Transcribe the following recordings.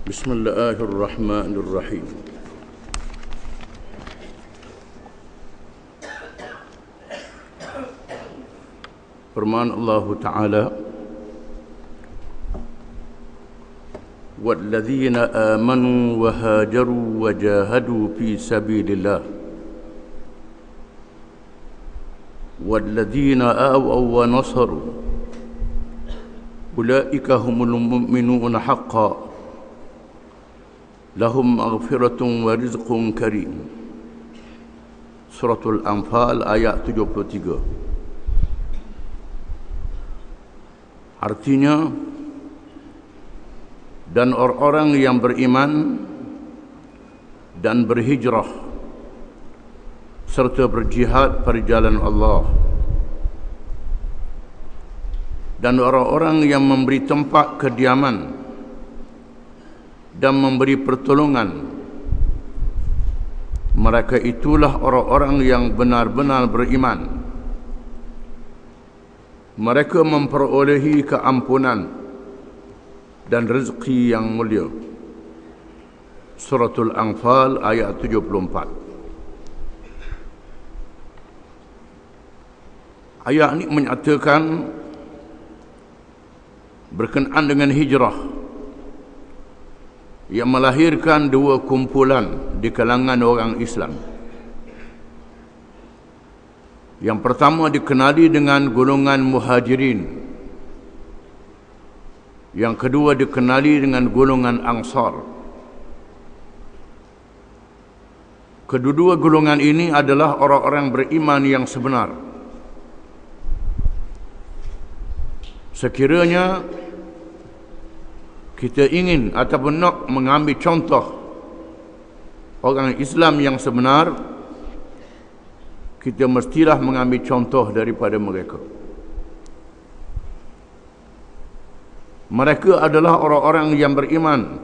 Bismillahirrahmanirrahim. Firman Allah Ta'ala, وَالَّذِينَ آمَنُوا وَهَاجَرُوا وَجَاهَدُوا فِي سَبِيلِ اللَّهِ وَالَّذِينَ آوَوا وَنَصَرُوا أُولَئِكَ هُمُ الْمُؤْمِنُونَ حَقًّا لَهُمْ مَغْفِرَةٌ وَرِزْقٌ كَرِيمٌ. Suratul Anfal ayat 73. Artinya, dan orang-orang yang beriman dan berhijrah serta berjihad pada jalan Allah, dan orang-orang yang memberi tempat kediaman dan memberi pertolongan, mereka itulah orang-orang yang benar-benar beriman. Mereka memperolehi keampunan dan rezeki yang mulia. Suratul Anfal ayat 74. Ayat ini menyatakan berkenaan dengan hijrah yang melahirkan dua kumpulan di kalangan orang Islam. Yang pertama dikenali dengan golongan muhajirin, yang kedua dikenali dengan golongan Ansar. Kedua-dua golongan ini adalah orang-orang beriman yang sebenar. Sekiranya kita ingin ataupun nak mengambil contoh orang Islam yang sebenar, kita mestilah mengambil contoh daripada mereka. Mereka adalah orang-orang yang beriman,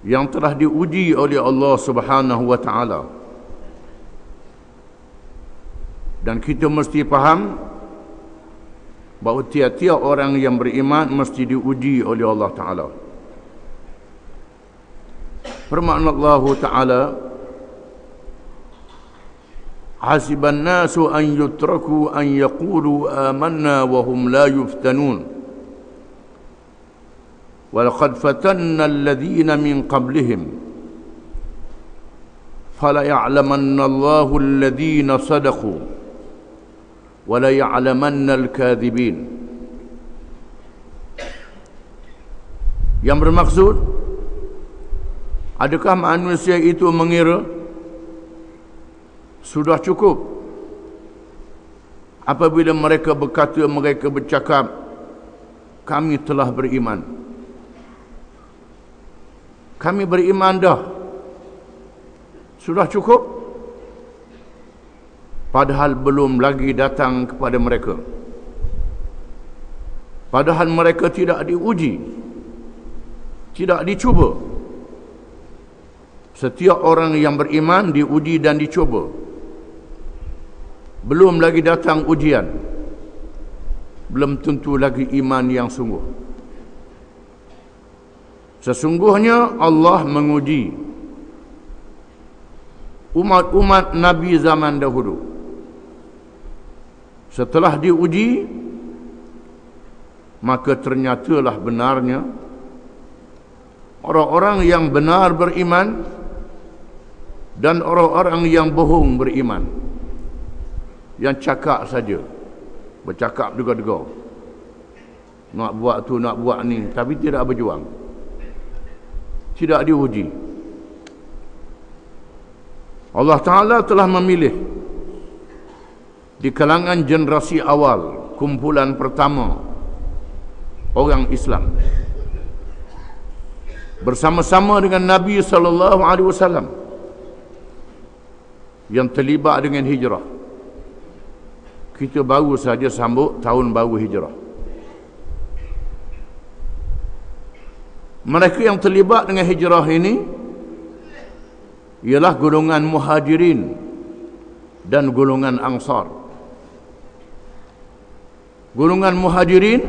yang telah diuji oleh Allah Subhanahu wa Ta'ala. Dan kita mesti faham bahawa tiap-tiap orang yang beriman mesti diuji oleh Allah Ta'ala. Firman Allah Ta'ala, Hasiban nasu an yutraku an yaqulu amanna wa hum la yuftanun. Walaqad fatanna alladhina min qablihim fala ya'lamanna Allahu alladhina sadaqu wa la ya'lamanna al-kadhibin. Yang bermaksud, adakah manusia itu mengira sudah cukup apabila mereka bercakap, kami telah beriman, kami beriman dah, sudah cukup, padahal belum lagi datang kepada mereka, padahal mereka tidak diuji, tidak dicuba. Setiap orang yang beriman diuji dan dicuba. Belum lagi datang ujian, belum tentu lagi iman yang sungguh. Sesungguhnya Allah menguji umat-umat Nabi zaman dahulu. Setelah diuji, maka ternyatalah benarnya orang-orang yang benar beriman dan orang-orang yang bohong beriman. Yang cakap saja, bercakap dega-dega, nak buat tu, nak buat ni, tapi tidak berjuang, tidak diuji. Allah Ta'ala telah memilih di kalangan generasi awal, kumpulan pertama orang Islam, bersama-sama dengan Nabi SAW yang terlibat dengan hijrah. Kita baru saja sambut tahun baru hijrah. Mereka yang terlibat dengan hijrah ini ialah golongan muhajirin dan golongan ansar. Golongan muhajirin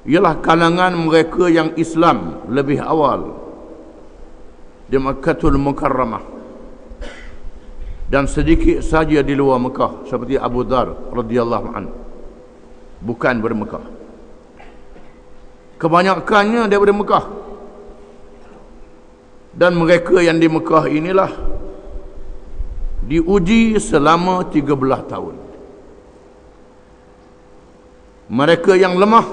ialah kalangan mereka yang Islam lebih awal di Makkahul Mukarramah dan sedikit saja di luar Mekah, seperti Abu Dhar radhiyallahu anhu, bukan dari Mekah. Kebanyakannya daripada Mekah. Dan mereka yang di Mekah inilah diuji selama 13 tahun. Mereka yang lemah,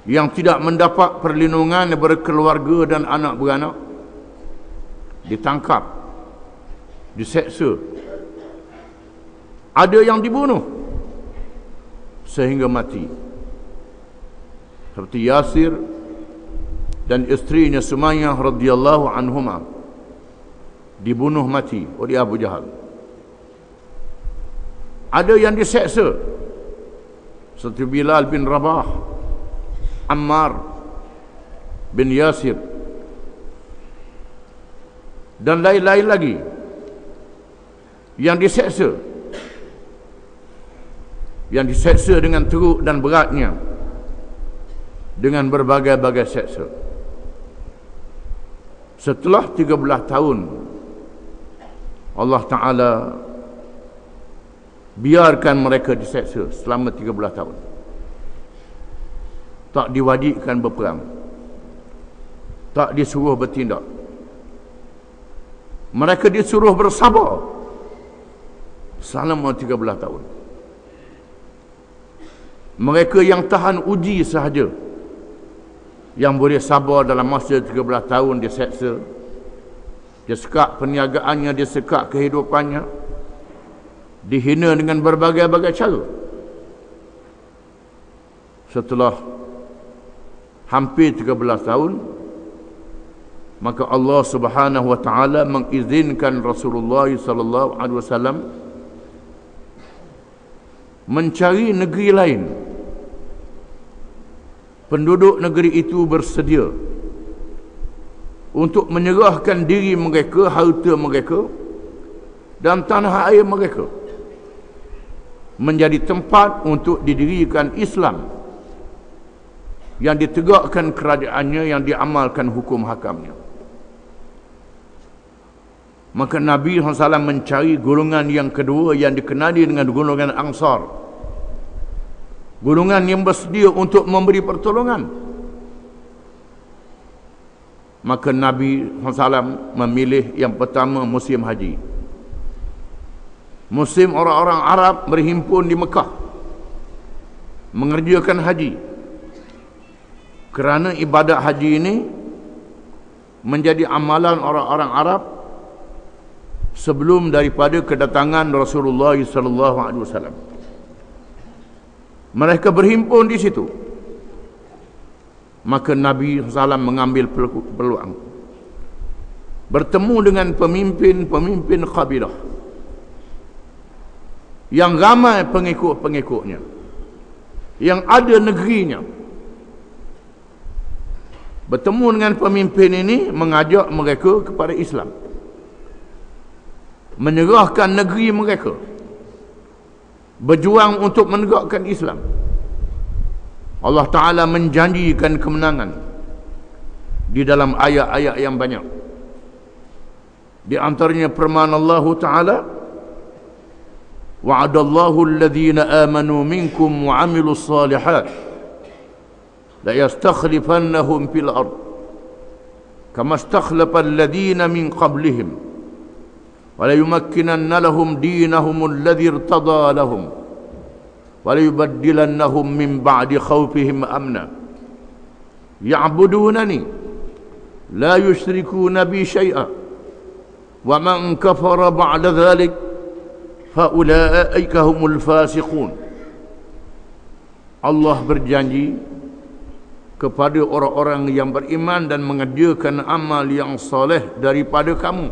yang tidak mendapat perlindungan daripada keluarga dan anak beranak, ditangkap, diseksa, ada yang dibunuh sehingga mati, seperti Yasir dan isterinya Sumayyah radhiyallahu anhuma dibunuh mati oleh Abu Jahal. Ada yang diseksa seperti Bilal bin Rabah, Ammar bin Yasir, dan lain-lain lagi yang diseksa dengan teruk dan beratnya, dengan berbagai-bagai seksa. Setelah 13 tahun Allah Ta'ala biarkan mereka diseksa selama 13 tahun. Tak diwajibkan berperang, tak disuruh bertindak. Mereka disuruh bersabar selama 13 tahun. Mereka yang tahan uji sahaja yang boleh sabar dalam masa 13 tahun diseksa, disekat perniagaannya, disekat kehidupannya, dihina dengan berbagai-bagai cara. Setelah hampir 13 tahun, maka Allah Subhanahu wa taala mengizinkan Rasulullah sallallahu alaihi wasallam mencari negeri lain. Penduduk negeri itu bersedia untuk menyerahkan diri mereka, harta mereka dan tanah air mereka menjadi tempat untuk didirikan Islam yang ditegakkan kerajaannya, yang diamalkan hukum hakamnya. Maka Nabi SAW mencari golongan yang kedua yang dikenali dengan golongan Ansar, golongan yang bersedia untuk memberi pertolongan. Maka Nabi SAW memilih yang pertama musim haji. Musim orang-orang Arab berhimpun di Mekah mengerjakan haji, kerana ibadat haji ini menjadi amalan orang-orang Arab sebelum daripada kedatangan Rasulullah sallallahu alaihi wasallam. Mereka berhimpun di situ. Maka Nabi SAW mengambil peluang, bertemu dengan pemimpin-pemimpin kabilah yang ramai pengikut-pengikutnya, yang ada negerinya. Bertemu dengan pemimpin ini, mengajak mereka kepada Islam, menyerahkan negeri mereka, berjuang untuk menegakkan Islam. Allah Ta'ala menjanjikan kemenangan di dalam ayat-ayat yang banyak. Di antaranya firman Allah Ta'ala, wa'adallahu alladhina amanu minkum wa 'amilus salihat la yastakhlifannahum fil ard kama istakhlafa alladhina min qablihim wa la yumakkinanna lahum dinahum alladhi irtada lahum wa la yubaddilannahum min ba'di khawfihim amna ya'budunani la yushrikuna bi syai'a wa man kafara ba'da dhalik fa ulaika humul fasiqun. Allah berjanji kepada orang-orang yang beriman dan mengerjakan amal yang soleh daripada kamu.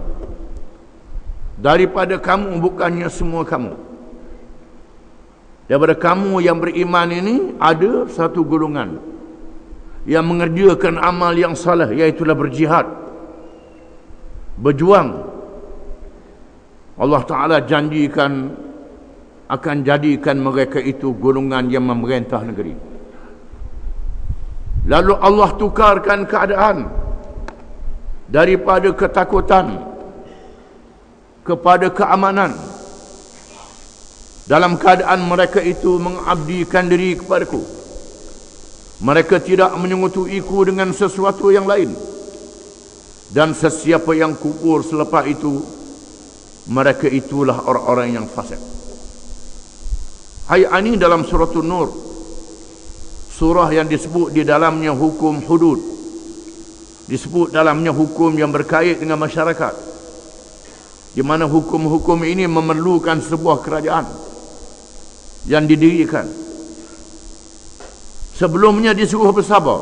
Daripada kamu, bukannya semua kamu. Daripada kamu yang beriman ini ada satu golongan yang mengerjakan amal yang soleh, iaitulah berjihad, berjuang. Allah Ta'ala janjikan akan jadikan mereka itu golongan yang memerintah negeri. Lalu Allah tukarkan keadaan daripada ketakutan kepada keamanan. Dalam keadaan mereka itu mengabdikan diri kepadaku, mereka tidak menyekutuiku dengan sesuatu yang lain, dan sesiapa yang kufur selepas itu, mereka itulah orang-orang yang fasik. Ayat ini dalam surah An-Nur, surah yang disebut di dalamnya hukum hudud, disebut dalamnya hukum yang berkait dengan masyarakat, di mana hukum-hukum ini memerlukan sebuah kerajaan yang didirikan. Sebelumnya disuruh bersabar.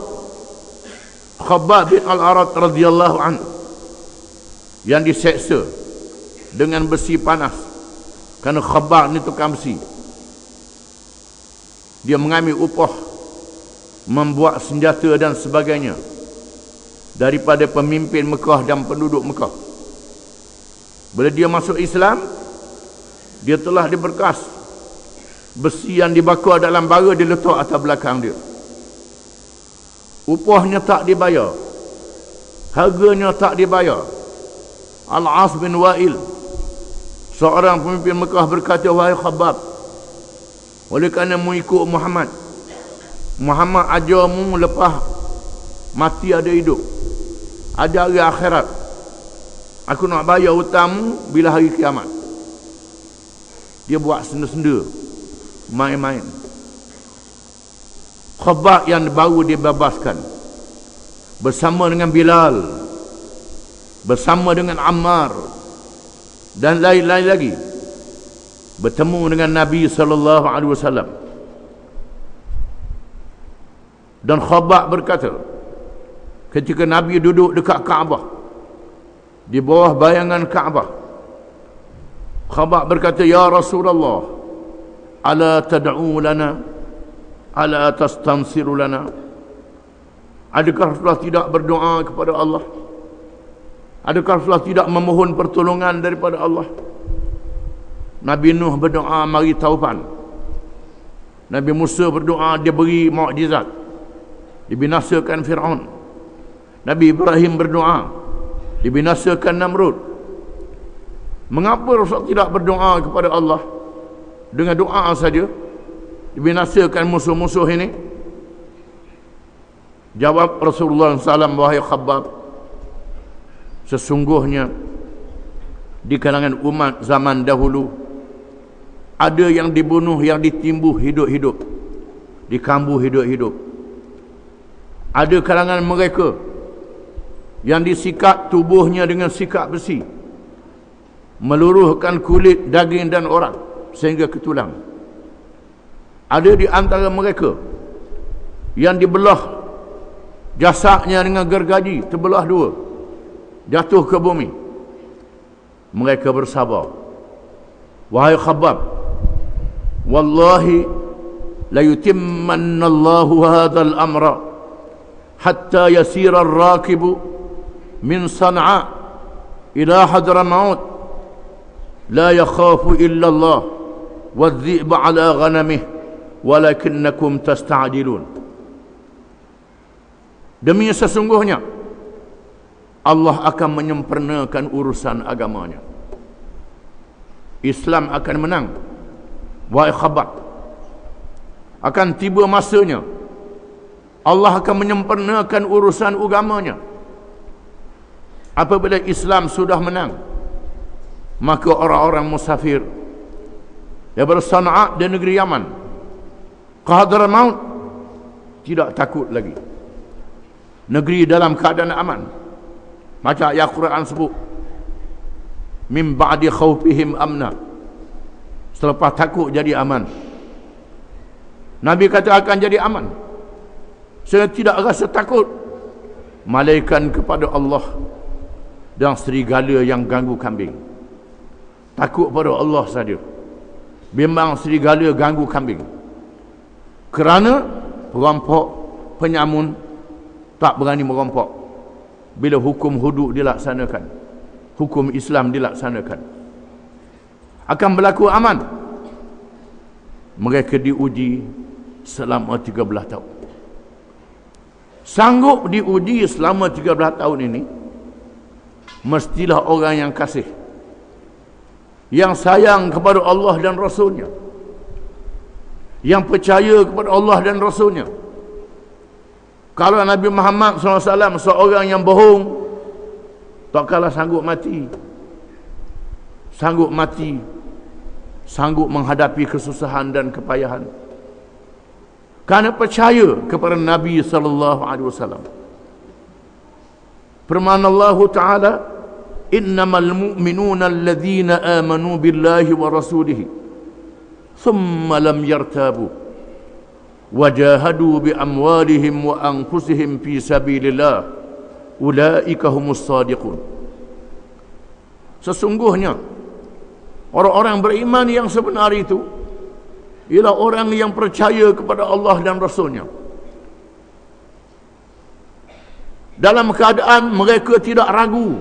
Khabbab bin Al-Arat radhiyallahu anhu yang diseksa dengan besi panas, kerana Khabbab ni tukang besi. Dia mengambil upah membuat senjata dan sebagainya daripada pemimpin Mekah dan penduduk Mekah. Bila dia masuk Islam, dia telah diberkas besi yang dibakar dalam bara diletak atas belakang dia. Upahnya tak dibayar, harganya tak dibayar. Al-As bin Wa'il, seorang pemimpin Mekah, berkata, wahai Khabbab, oleh kerana mu ikut Muhammad, Muhammad ajarmu lepas mati ada hidup, ada hari akhirat, aku nak bayar hutangmu bila hari kiamat. Dia buat senda-senda, main-main. Khabbab yang baru dibebaskan bersama dengan Bilal, bersama dengan Ammar dan lain-lain lagi, bertemu dengan Nabi SAW. Dan Khabbab berkata, ketika Nabi duduk dekat Kaabah, di bawah bayangan Kaabah, Khabbab berkata, ya Rasulullah, ala tad'u lana, ala tastansiru lana. Adakah Rasulullah tidak berdoa kepada Allah? Adakah Rasulullah tidak memohon pertolongan daripada Allah? Nabi Nuh berdoa mari taufan. Nabi Musa berdoa dia beri mukjizat, dibinasakan Fir'aun. Nabi Ibrahim berdoa dibinasakan Namrud. Mengapa Rasulullah tidak berdoa kepada Allah? Dengan doa saja dibinasakan musuh-musuh ini. Jawab Rasulullah SAW, wahai Khabbab, sesungguhnya di kalangan umat zaman dahulu ada yang dibunuh, yang ditimbuh hidup-hidup, dikambuh hidup-hidup. Ada kalangan mereka yang disikat tubuhnya dengan sikat besi, meluruhkan kulit, daging dan orang sehingga ke tulang. Ada di antara mereka yang dibelah jasadnya dengan gergaji, terbelah dua, jatuh ke bumi. Mereka bersabar. Wahai Khabbab, wallahi la yutimmanna Allahu hadzal amra hatta yasira ar-rakibu min San'a ila Hadramaut la yakhafu illa Allah wadh-dhi'ba ala ghanamihi walakinnakum tasta'jilun. Demi sesungguhnya Allah akan menyempurnakan urusan agamanya. Islam akan menang. Wahai Khabbab, akan tiba masanya Allah akan menyempurnakan urusan agamanya. Apabila Islam sudah menang, maka orang-orang musafir daripada San'a dan negeri Yaman ke Hadramaut tidak takut lagi. Negeri dalam keadaan aman. Macam ayat Quran sebut, min ba'di khawfihim amna, selepas takut jadi aman. Nabi kata akan jadi aman. Saya tidak rasa takut malaikat kepada Allah dan serigala yang ganggu kambing. Takut pada Allah saja. Bimbang serigala ganggu kambing. Kerana perampok, penyamun tak berani merampok bila hukum hudud dilaksanakan, hukum Islam dilaksanakan. Akan berlaku aman. Mereka diuji selama 13 tahun. sanggup diuji selama 13 tahun ini, mestilah orang yang kasih, yang sayang kepada Allah dan Rasulnya, yang percaya kepada Allah dan Rasulnya. Kalau Nabi Muhammad SAW seorang yang bohong, tak kalah sanggup mati, sanggup menghadapi kesusahan dan kepayahan, kerana percaya kepada Nabi SAW. Firman Allah Ta'ala, innamal mu'minuna alladhina amanu billahi wa rasulihi thumma lam yartabu wajahadu bi amwalihim wa anfusihim fi sabilillah ulaika humus sadiqun. Sesungguhnya orang-orang beriman yang sebenar itu ialah orang yang percaya kepada Allah dan Rasulnya, dalam keadaan mereka tidak ragu,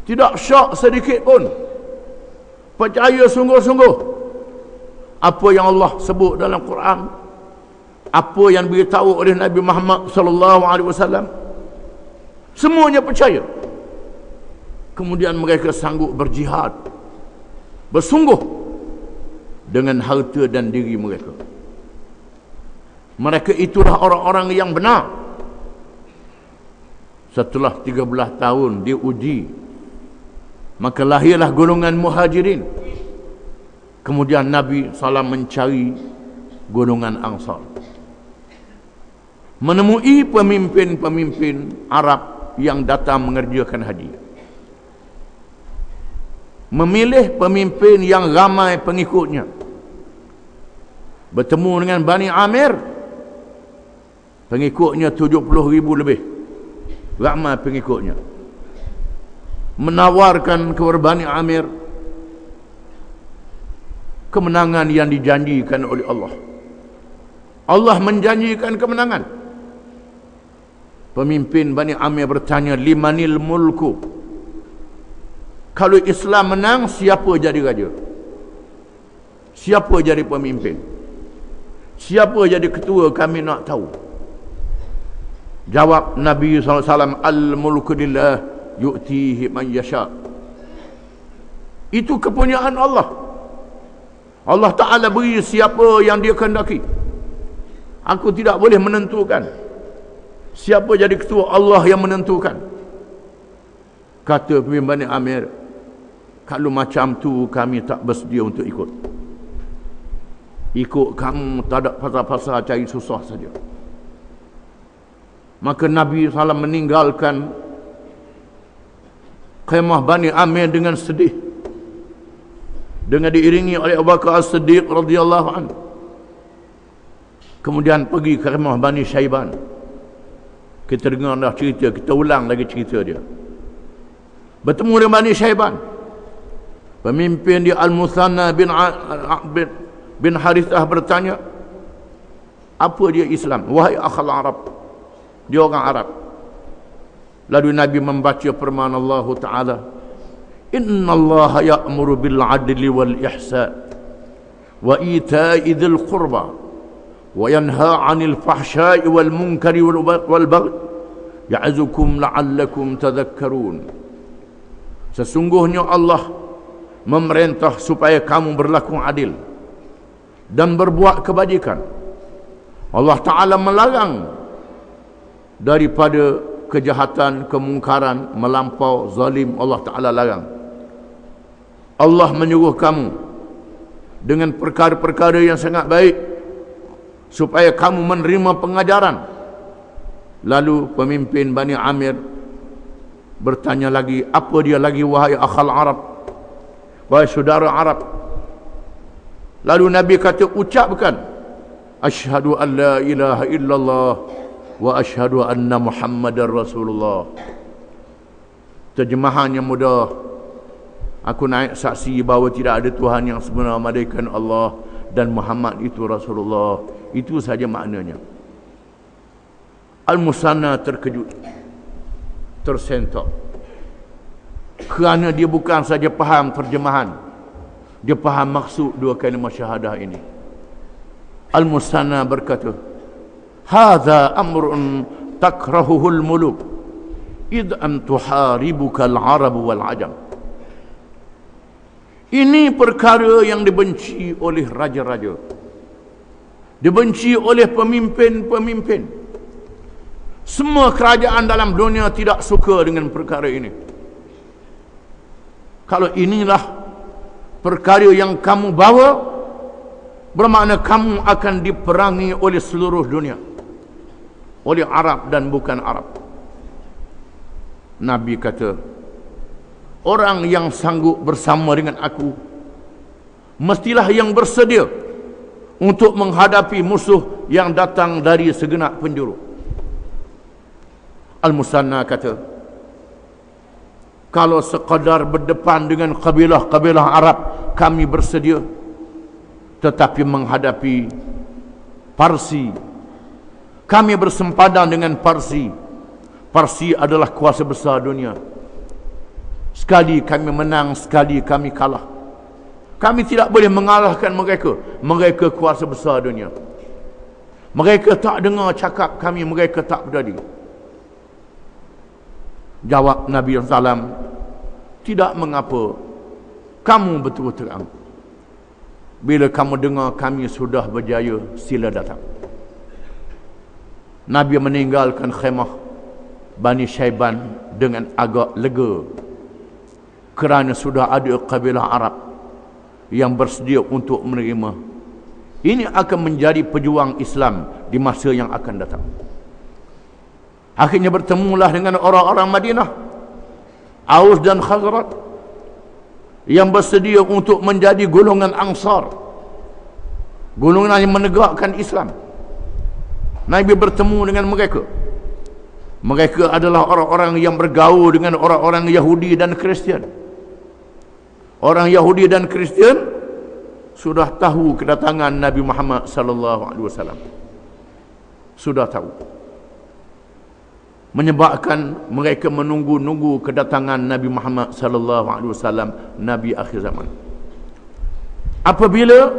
tidak syak sedikit pun, percaya sungguh-sungguh apa yang Allah sebut dalam Quran, apa yang diberitahu oleh Nabi Muhammad sallallahu alaihi wasallam, semuanya percaya. Kemudian mereka sanggup berjihad, bersungguh dengan harta dan diri mereka. Mereka itulah orang-orang yang benar. Setelah 13 tahun diuji, maka lahirlah golongan muhajirin. Kemudian Nabi SAW mencari golongan Ansar, menemui pemimpin-pemimpin Arab yang datang mengerjakan haji, memilih pemimpin yang ramai pengikutnya, bertemu dengan Bani Amir, pengikutnya 70,000 lebih, ramai pengikutnya, menawarkan kepada Bani Amir kemenangan yang dijanjikan oleh Allah. Allah menjanjikan kemenangan. Pemimpin Bani Amir bertanya, limanil mulku, kalau Islam menang, siapa jadi raja? Siapa jadi pemimpin? Siapa jadi ketua? Kami nak tahu. Jawab Nabi SAW, al-mulku lillah yu'tihi man yasha. Itu kepunyaan Allah. Allah Ta'ala beri siapa yang dia kehendaki. Aku tidak boleh menentukan siapa jadi ketua, Allah yang menentukan. Kata pemimpin Bani Amir, kalau macam tu kami tak bersedia untuk ikut. Ikut kamu tak ada pasal-pasal cari susah saja. Maka Nabi SAW meninggalkan khemah Bani Amir dengan sedih, dengan diiringi oleh Abu Bakar As-Siddiq radhiyallahu anhu. Kemudian pergi ke khemah Bani Syaiban. Kita dengar dah cerita, kita ulang lagi cerita dia. Bertemu dengan Bani Syaiban. Pemimpin dia Al-Musanna bin Harithah bertanya, apa dia Islam? Wahai akhal Arab. Dia orang Arab. Lalu Nabi membaca firman Allah Ta'ala, inna Allah ya'muru bil adli wal ihsan wa ita'i dhil qurba wa yanha 'anil fahsya'i wal munkari wal baghi ya'azukum la'allakum tadhakkarun. Sesungguhnya Allah memerintah supaya kamu berlaku adil dan berbuat kebajikan. Allah Ta'ala melarang daripada kejahatan, kemungkaran, melampau, zalim. Allah Ta'ala larang. Allah menyuruh kamu dengan perkara-perkara yang sangat baik supaya kamu menerima pengajaran. Lalu pemimpin Bani Amir bertanya lagi, apa dia lagi wahai akhal Arab, wahai saudara Arab? Lalu Nabi kata, ucapkan asyhadu an la ilaha illallah wa asyhadu anna Muhammadar Rasulullah. Terjemahan yang mudah, aku naik saksi bahawa tidak ada Tuhan yang sebenar melainkan Allah dan Muhammad itu Rasulullah. Itu saja maknanya. Al-Musanna terkejut, tersentak, kerana dia bukan saja faham terjemahan, dia faham maksud dua kalimah syahadah ini. Al-Musanna berkata, hadza amrun takrahuhul muluk id an tuharibuka al-arab wal ajam. Ini perkara yang dibenci oleh raja-raja, dibenci oleh pemimpin-pemimpin. Semua kerajaan dalam dunia tidak suka dengan perkara ini. Kalau inilah perkara yang kamu bawa, bermakna kamu akan diperangi oleh seluruh dunia, oleh Arab dan bukan Arab. Nabi kata, orang yang sanggup bersama dengan aku mestilah yang bersedia untuk menghadapi musuh yang datang dari segenap penjuru. Al-Musanna kata, kalau sekadar berdepan dengan kabilah-kabilah Arab kami bersedia, tetapi menghadapi Parsi kami bersempadan dengan Parsi. Parsi adalah kuasa besar dunia. Sekali kami menang, sekali kami kalah. Kami tidak boleh mengalahkan mereka. Mereka kuasa besar dunia. Mereka tak dengar cakap kami, mereka tak peduli. Jawab Nabi SAW, tidak mengapa, kamu betul terang. Bila kamu dengar kami sudah berjaya, sila datang. Nabi meninggalkan khemah Bani Syaiban dengan agak lega, kerana sudah ada kabilah Arab yang bersedia untuk menerima. Ini akan menjadi pejuang Islam di masa yang akan datang. Akhirnya bertemulah dengan orang-orang Madinah, Aus dan Khazraj, yang bersedia untuk menjadi golongan Ansar, golongan yang menegakkan Islam. Nabi bertemu dengan mereka. Mereka adalah orang-orang yang bergaul dengan orang-orang Yahudi dan Kristian. Orang Yahudi dan Kristian sudah tahu kedatangan Nabi Muhammad sallallahu alaihi wasallam. Sudah tahu. Menyebabkan mereka menunggu-nunggu kedatangan Nabi Muhammad sallallahu alaihi wasallam, Nabi akhir zaman. Apabila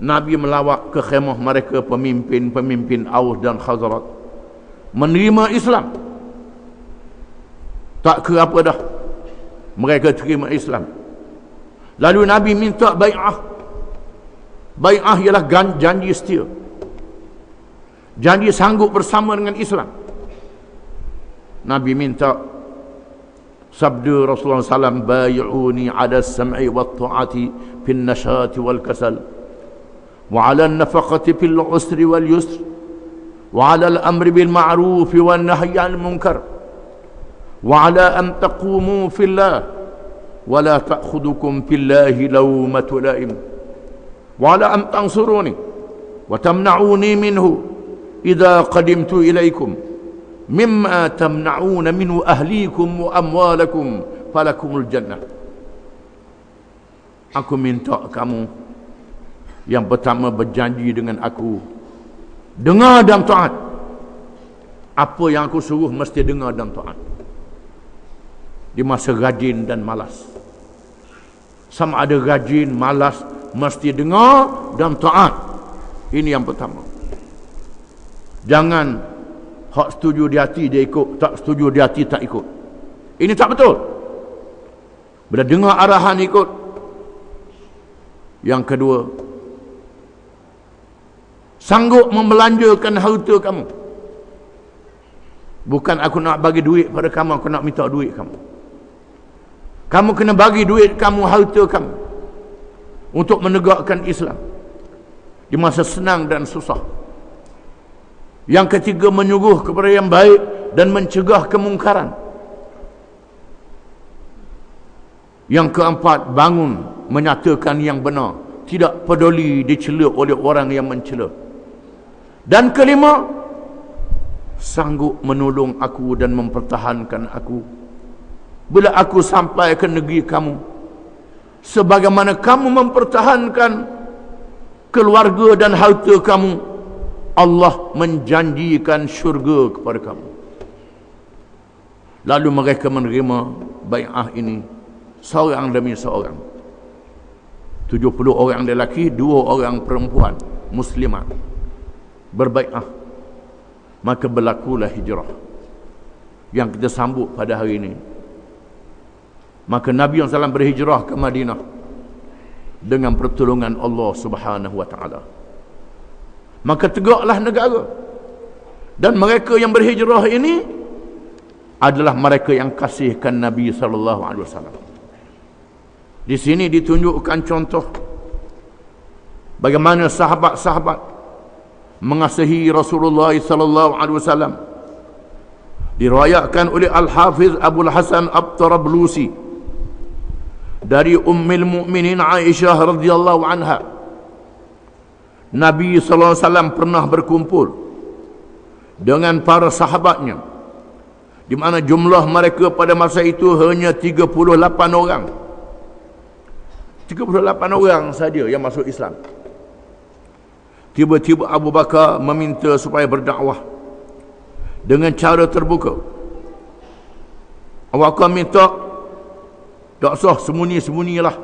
Nabi melawat ke khemah mereka, pemimpin-pemimpin Aus dan Khazraj menerima Islam, tak ke apa dah, mereka terima Islam. Lalu Nabi minta bai'ah. Bai'ah ialah janji setia, janji sanggup bersama dengan Islam. Nabi minta, sabda Rasulullah SAW, bai'uni ala sam'i wa ta'ati fil nashati wal kasal wa ala nafaqati fil usri wal yusr وعلى الأمر بالمعروف والنهي عن المنكر وعلى أن تقوموا في الله ولا تأخذكم في الله لومة لائم وعلى أن تنصروني وتمنعوني منه إذا قدمت إليكم مما تمنعون منه أهليكم وأموالكم فلكم الجنة. Aku minta kamu yang pertama berjanji dengan aku, dengar dan taat. Apa yang aku suruh mesti dengar dan taat. Di masa rajin dan malas, sama ada rajin, malas, mesti dengar dan taat. Ini yang pertama. Jangan hak setuju di hati dia ikut, tak setuju di hati tak ikut. Ini tak betul. Bila dengar arahan ikut. Yang kedua, sanggup membelanjakan harta kamu. Bukan aku nak bagi duit pada kamu, aku nak minta duit kamu. Kamu kena bagi duit kamu, harta kamu, untuk menegakkan Islam di masa senang dan susah. Yang ketiga, menyuruh kepada yang baik dan mencegah kemungkaran. Yang keempat, bangun menyatakan yang benar, tidak peduli dicela oleh orang yang mencela. Dan kelima, sanggup menolong aku dan mempertahankan aku bila aku sampai ke negeri kamu, sebagaimana kamu mempertahankan keluarga dan harta kamu. Allah menjanjikan syurga kepada kamu. Lalu mereka menerima bai'ah ini seorang demi seorang. 70 orang lelaki, 2 orang perempuan muslimat berbai'ah. Maka berlakulah hijrah yang kita sambut pada hari ini. Maka Nabi SAW berhijrah ke Madinah dengan pertolongan Allah Subhanahu wa taala. Maka tegaklah negara. Dan mereka yang berhijrah ini adalah mereka yang kasihkan Nabi sallallahu alaihi wasallam. Di sini ditunjukkan contoh bagaimana sahabat-sahabat mengasihi Rasulullah sallallahu alaihi wasallam. Diriwayatkan oleh Al-Hafiz Abu Hasan At-Tarablusi dari Ummul Mukminin Aisyah radhiyallahu anha, Nabi sallallahu alaihi wasallam pernah berkumpul dengan para sahabatnya, di mana jumlah mereka pada masa itu hanya 38 orang. 38 orang saja yang masuk Islam. Tiba-tiba Abu Bakar meminta supaya berdakwah dengan cara terbuka. Abu Bakar minta, tak usah sembunyi-sembunyilah,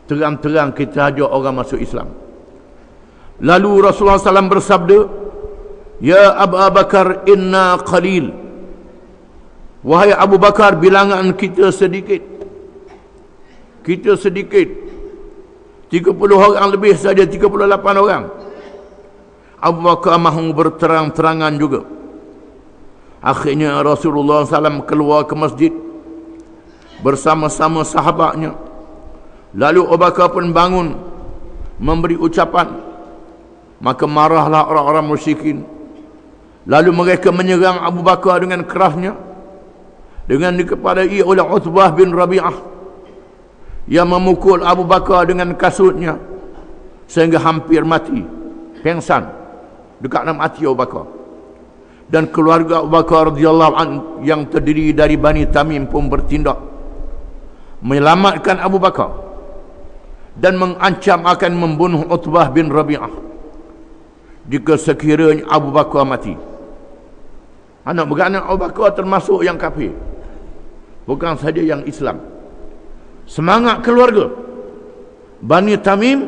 terang-terang kita ajak orang masuk Islam. Lalu Rasulullah SAW bersabda, "Ya Abu Bakar, inna qalil." Wahai Abu Bakar, bilangan kita sedikit. Kita sedikit. 30 orang lebih saja, 38 orang. Abu Bakar mahu berterang-terangan juga. Akhirnya Rasulullah SAW keluar ke masjid bersama-sama sahabatnya. Lalu Abu Bakar pun bangun memberi ucapan. Maka marahlah orang-orang musyrikin. Lalu mereka menyerang Abu Bakar dengan kerasnya, dengan dikepadai oleh Utbah bin Rabi'ah yang memukul Abu Bakar dengan kasutnya sehingga hampir mati, pengsan, dekat nak mati Abu Bakar. Dan keluarga Abu Bakar radhiyallahu anhu yang terdiri dari Bani Tamim pun bertindak menyelamatkan Abu Bakar dan mengancam akan membunuh Utbah bin Rabi'ah jika sekiranya Abu Bakar mati. Anak beranak Abu Bakar termasuk yang kafir, bukan saja yang Islam. Semangat keluarga Bani Tamim,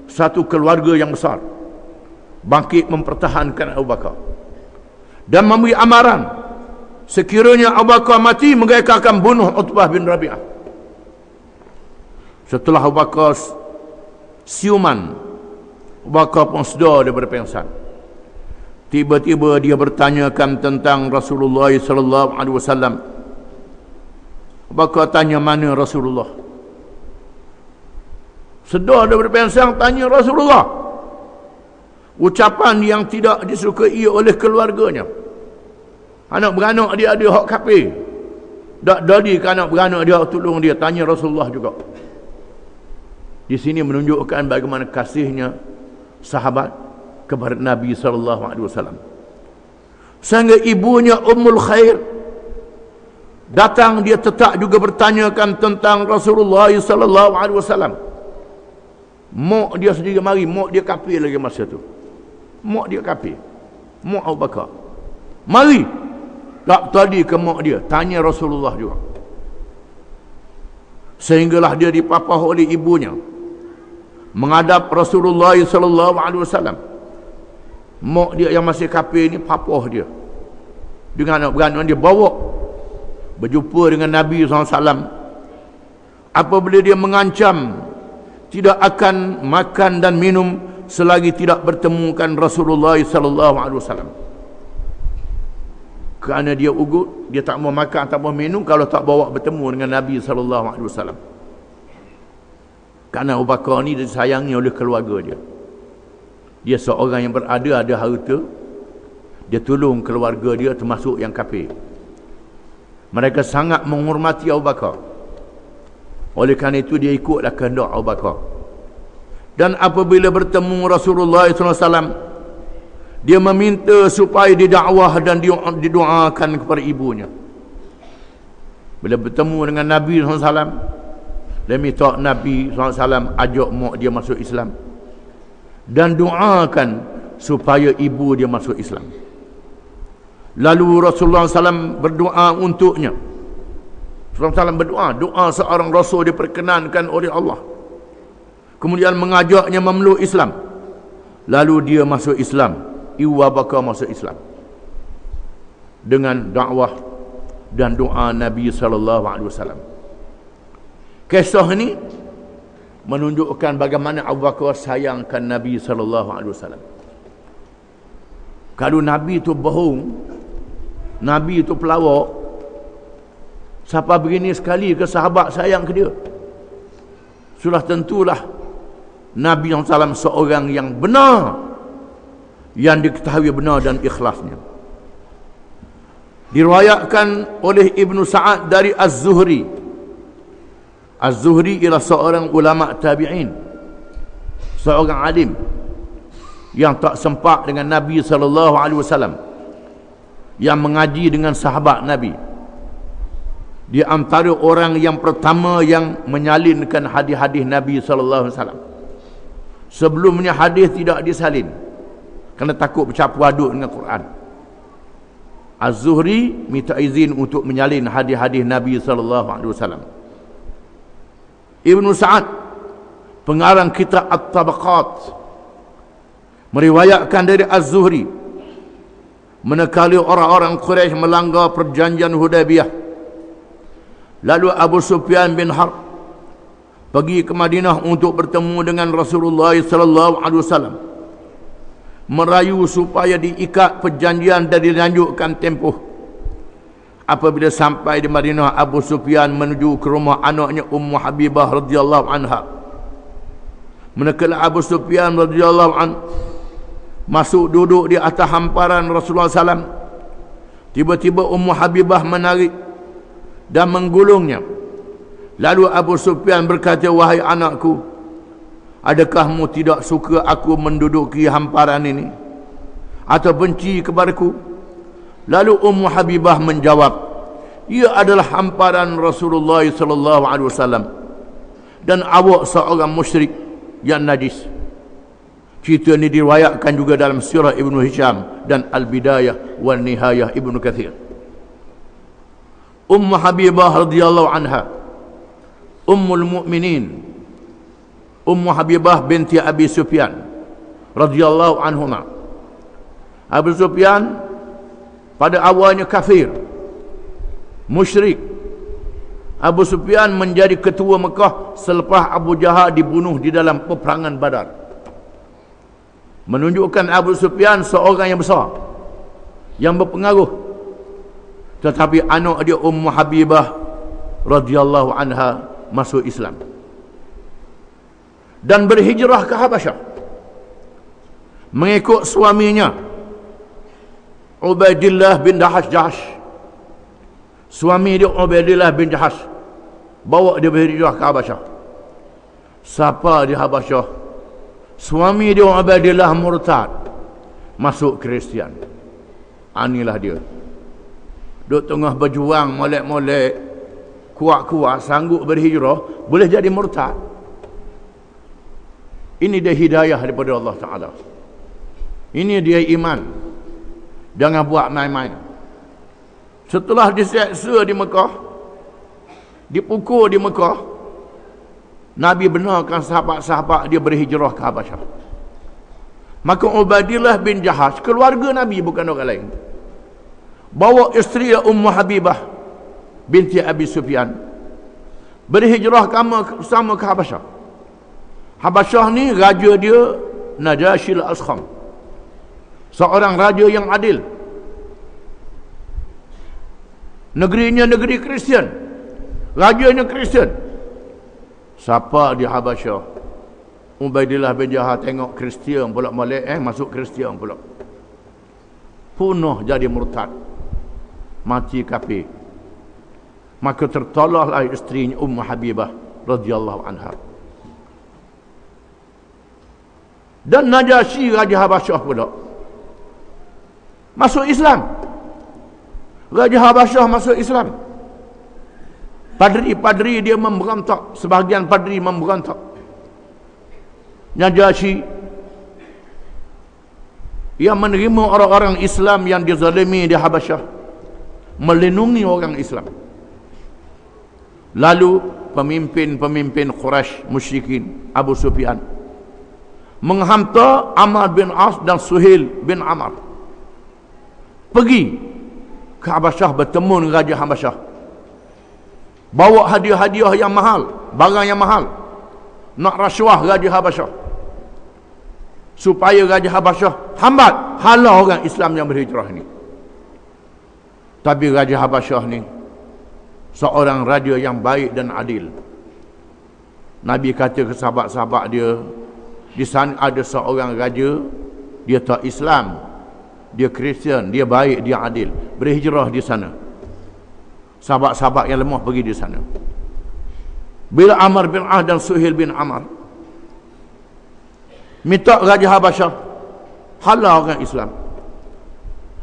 satu keluarga yang besar, bangkit mempertahankan Abu Bakar dan memberi amaran sekiranya Abu Bakar mati, mereka akan bunuh Utbah bin Rabi'ah. Setelah Abu Bakar siuman, Abu Bakar pun sedar daripada pengsan. Tiba-tiba dia bertanyakan tentang Rasulullah sallallahu alaihi wasallam. Abu Bakar tanya, mana Rasulullah? Sedar daripada pengsan, tanya Rasulullah. Ucapan yang tidak disukai oleh keluarganya. Anak beranak dia ada hak kafir. Tak jadi ke anak beranak dia tolong dia, tanya Rasulullah juga. Di sini menunjukkan bagaimana kasihnya sahabat kepada Nabi sallallahu alaihi wasallam. Sehingga ibunya Ummul Khair datang, dia tetap juga bertanyakan tentang Rasulullah sallallahu alaihi wasallam. Mak dia sendiri mari, mak dia kafir lagi masa tu. Mak dia kafir. Mak Abu Bakar. Mari. Tak tadi ke mak dia, tanya Rasulullah juga. Sehinggalah dia dipapah oleh ibunya menghadap Rasulullah sallallahu alaihi wasallam. Mak dia yang masih kafir ni papah dia dengan anak beranak dia, bawa berjumpa dengan Nabi SAW. Apabila dia mengancam tidak akan makan dan minum selagi tidak bertemukan Rasulullah sallallahu alaihi wasallam. Kerana dia ugut, dia tak mau makan, tak mau minum kalau tak bawa bertemu dengan Nabi sallallahu alaihi wasallam. Kerana Abu Bakar ni disayangi oleh keluarga dia. Dia seorang yang ada harta, dia tolong keluarga dia termasuk yang kafir. Mereka sangat menghormati Abu Bakar. Oleh kerana itu dia ikutlah kehendak Abu Bakar. Dan apabila bertemu Rasulullah SAW, dia meminta supaya didakwah dan didoakan kepada ibunya. Bila bertemu dengan Nabi SAW, dia minta Nabi SAW ajak mak dia masuk Islam dan doakan supaya ibu dia masuk Islam. Lalu Rasulullah SAW berdoa untuknya. Rasulullah SAW berdoa, doa seorang Rasul diperkenankan oleh Allah. Kemudian mengajaknya memeluk Islam. Lalu dia masuk Islam. Ibu Bakar masuk Islam. dengan dakwah dan doa Nabi sallallahu alaihi wasallam. Kisah ini menunjukkan bagaimana Abu Bakar sayangkan Nabi sallallahu alaihi wasallam. Kalau Nabi itu bohong, Nabi itu pelawak, siapa begini sekali ke sahabat sayang ke dia? Sudah tentulah Nabi SAW seorang yang benar, yang diketahui benar dan ikhlasnya. Diriwayatkan oleh Ibnu Sa'ad dari Az-Zuhri. Az-Zuhri ialah seorang ulama tabi'in, seorang alim yang tak sempat dengan Nabi SAW, yang mengaji dengan sahabat Nabi. Dia antara orang yang pertama yang menyalinkan hadis-hadis Nabi SAW. Sebelumnya hadis tidak disalin kerana takut bercampur aduk dengan Quran. Az-Zuhri minta izin untuk menyalin hadis-hadis Nabi SAW. Ibnu Sa'ad, pengarang kitab At-Tabaqat, meriwayatkan dari Az-Zuhri, manakala orang-orang Quraisy melanggar perjanjian Hudaybiyah, lalu Abu Sufyan bin Harb pergi ke Madinah untuk bertemu dengan Rasulullah sallallahu alaihi wasallam, merayu supaya diikat perjanjian dan dilanjutkan tempoh. Apabila sampai di Madinah, Abu Sufyan menuju ke rumah anaknya Ummu Habibah radhiyallahu anha. Manakala Abu Sufyan radhiyallahu an masuk duduk di atas hamparan Rasulullah SAW, tiba-tiba Ummu Habibah menarik dan menggulungnya. Lalu Abu Sufyan berkata, "Wahai anakku, adakah kamu tidak suka aku menduduki hamparan ini atau benci kepadaku?" Lalu Ummu Habibah menjawab, "Ia adalah hamparan Rasulullah SAW dan awak seorang musyrik yang najis." Cerita ini diriwayatkan juga dalam Sirah Ibnu Hisham dan Al-Bidayah wal Nihayah Ibnu Kathir. Ummu Habibah radhiyallahu anha, Ummul Mukminin, Ummu Habibah binti Abi Sufyan radhiyallahu anhuma. Abu Sufyan pada awalnya kafir, musyrik. Abu Sufyan menjadi ketua Mekah selepas Abu Jahal dibunuh di dalam peperangan Badar. Menunjukkan Abu Sufyan seorang yang besar, yang berpengaruh. Tetapi anak dia Ummu Habibah radhiyallahu anha masuk Islam dan berhijrah ke Habasyah mengikut suaminya Ubaidillah bin Jahash. Suami dia Ubaidillah bin Jahash bawa dia berhijrah ke Habasyah. Siapa di Habasyah? Suami dia Ubaidillah murtad, masuk Kristian. Inilah dia, duk tengah berjuang molek-molek, kuat-kuat, sanggup berhijrah, boleh jadi murtad. Ini dia hidayah daripada Allah Ta'ala. Ini dia iman. Jangan buat main-main. Setelah diseksa di Mekah, dipukul di Mekah, Nabi benarkan sahabat-sahabat dia berhijrah ke Habasyah. Maka Ubaidillah bin Jahash, keluarga Nabi bukan orang lain, bawa isteri Ummu Habibah binti Abi Sufyan berhijrah sama ke Habasyah. Habasyah ni raja dia Najashi al-Askham, seorang raja yang adil. Negerinya negeri Kristian, rajanya Kristian. Siapa di Habasyah? Ubaidillah bin Jahash tengok Kristian pula molek, masuk Kristian pula, punah jadi murtad, mati kafir. Maka tertolaklah isterinya Ummu Habibah radhiyallahu anha. Dan Najashi Raja Habasyah pula masuk Islam. Raja Habasyah masuk Islam. Padri-padri dia memberontak, sebahagian padri memberontak. Najashi yang menerima orang-orang Islam yang dizalimi di Habasyah, melindungi orang Islam. Lalu pemimpin-pemimpin Quraisy musyrikin, Abu Sufyan, menghantar Amr bin As dan Suhail bin Amr pergi ke Habasyah bertemu dengan Raja Habasyah. Bawa hadiah-hadiah yang mahal, barang yang mahal. Nak rasuah Raja Habasyah. Supaya Raja Habasyah hambat, halau orang Islam yang berhijrah ni. Tapi Raja Habasyah ni seorang raja yang baik dan adil. Nabi kata ke sahabat-sahabat dia, di sana ada seorang raja, dia tak Islam, dia Kristian, dia baik, dia adil, berhijrah di sana. Sahabat-sahabat yang lemah pergi di sana. Bila Amr bin As dan Suhail bin Amr minta Raja Habasyah halau orang Islam,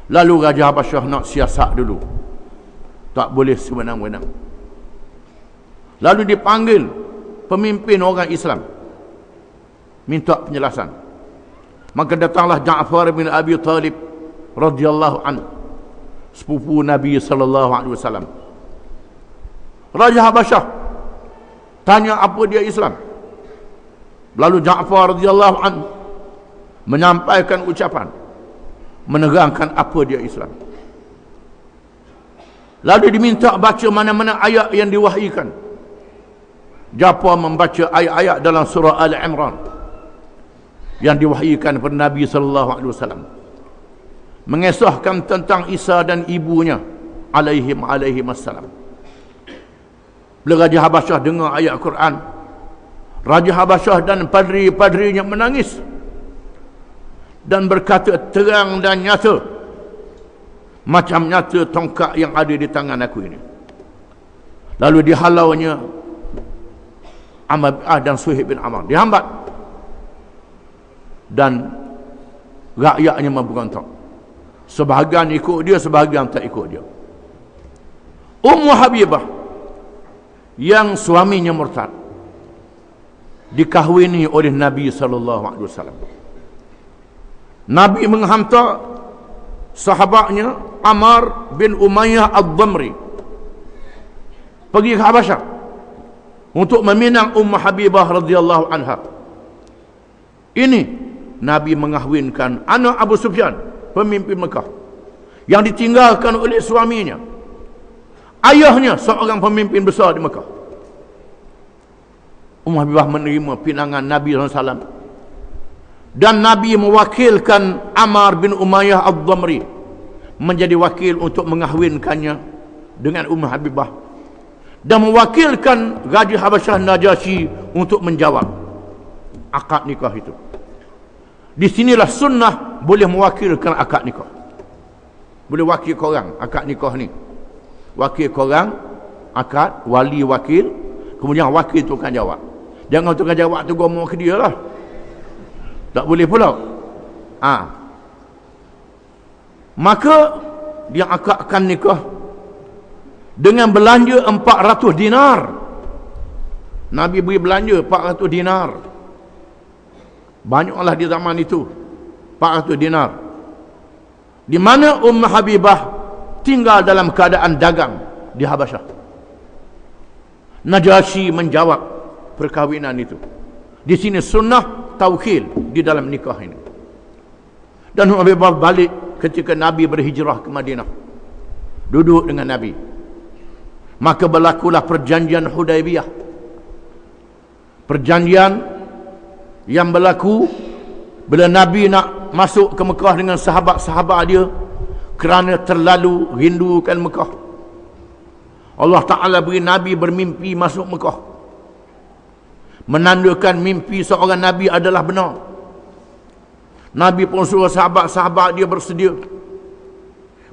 lalu Raja Habasyah nak siasat dulu, tak boleh sewenang-wenang. Lalu dipanggil pemimpin orang Islam, minta penjelasan. Maka datanglah Ja'far bin Abi Talib radhiyallahu anhu, sepupu Nabi sallallahu alaihi wasallam. Raja Habasyah tanya apa dia Islam. Lalu Ja'far radhiyallahu anhu menyampaikan ucapan, menerangkan apa dia Islam. Lalu diminta baca mana-mana ayat yang diwahyukan. Ja'far membaca ayat-ayat dalam surah Al-Imran yang diwahyukan kepada Nabi sallallahu alaihi wasallam, mengisahkan tentang Isa dan ibunya alaihi wassalam. Bila Raja Habasyah dengar ayat Quran, Raja Habasyah dan padri-padrinya menangis dan berkata terang dan nyata, macam nyata tongkat yang ada di tangan aku ini. Lalu dihalaunya Amr bin As dan Suhail bin Amr, dihambat, dan rakyatnya memberontak. Sebahagian ikut dia, sebahagian tak ikut dia. Ummu Habibah yang suaminya murtad dikahwini oleh Nabi SAW. Nabi menghantar sahabatnya Ammar bin Umayyah Ad-Damri pergi ke Habasyah untuk meminang Ummu Habibah radhiyallahu anha. Ini Nabi mengahwinkan anak Abu Sufyan, pemimpin Mekah, yang ditinggalkan oleh suaminya. Ayahnya seorang pemimpin besar di Mekah. Ummu Habibah menerima pinangan Nabi SAW, dan Nabi mewakilkan Ammar bin Umayyah Ad-Damri menjadi wakil untuk mengahwinkannya dengan Ummu Habibah, dan mewakilkan Raja Habasyah Najasyi untuk menjawab akad nikah itu. Di sinilah sunnah boleh mewakilkan akad nikah. Boleh wakil korang akad nikah ni. Wakil korang akad, wali wakil, kemudian wakil tukang jawab. Jangan tukang jawab tu gomong ke dia lah, tak boleh pula. Maka dia akadkan nikah dengan belanja 400 dinar. Nabi beri belanja 400 dinar. Banyaklah di zaman itu 400 dinar. Di mana Ummu Habibah tinggal dalam keadaan dagang di Habasyah. Najasyi menjawab perkahwinan itu. Di sini sunnah tawkil di dalam nikah ini. Dan Ummu Habibah balik ketika Nabi berhijrah ke Madinah, duduk dengan Nabi. Maka berlakulah perjanjian Hudaibiyah. Perjanjian yang berlaku bila Nabi nak masuk ke Mekah dengan sahabat-sahabat dia kerana terlalu rindukan Mekah. Allah Ta'ala beri Nabi bermimpi masuk Mekah, menandakan mimpi seorang Nabi adalah benar. Nabi pun suruh sahabat-sahabat dia bersedia.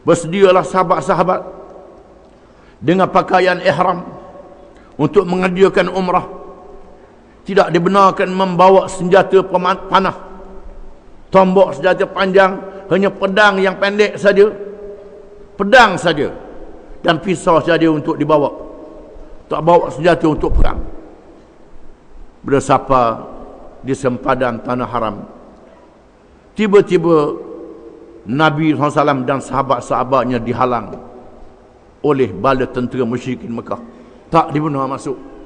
Bersedialah sahabat-sahabat dengan pakaian ihram untuk mengerjakan umrah. Tidak dibenarkan membawa senjata panah, tombak senjata panjang, hanya pedang yang pendek saja, pedang saja, dan pisau saja untuk dibawa. Tak bawa senjata untuk perang. Bila sampai di sempadan tanah haram, tiba-tiba Nabi SAW dan sahabat-sahabatnya dihalang oleh bala tentera musyrikin Mekah, tak dibenar masuk.